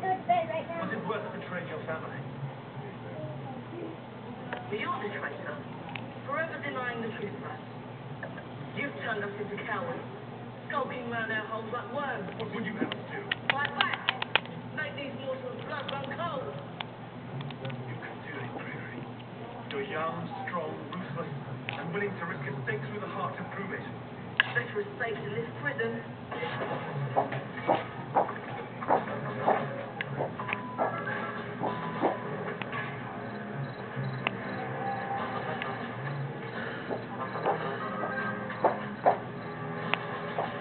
can't go to bed right now. Was it worth betraying your family? Well, you're the traitor. Forever denying the truth of us. You've turned us into cowards, skulking round our holes like worms. What would you have us do? Fight back! Make these mortals' blood run cold! You can do it, Gregory. You're young, strong, ruthless, and willing to risk a stake through the heart to prove it. Better a stake in this prison.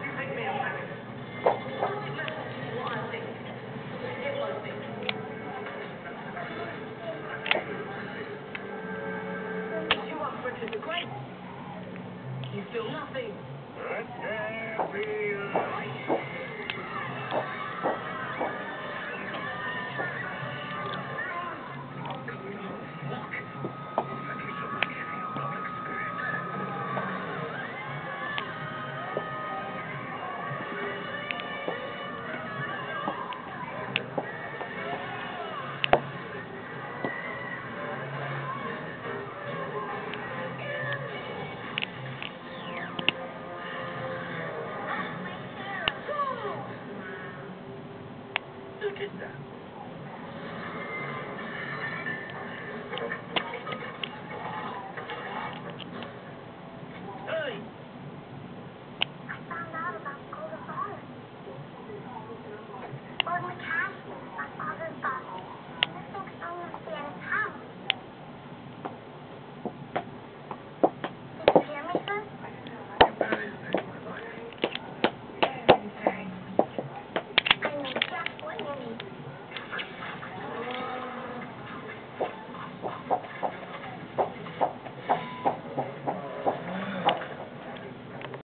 You make me a maggot. It matters what I think. If I think. You are Frederick the Great. You feel nothing. Look at that.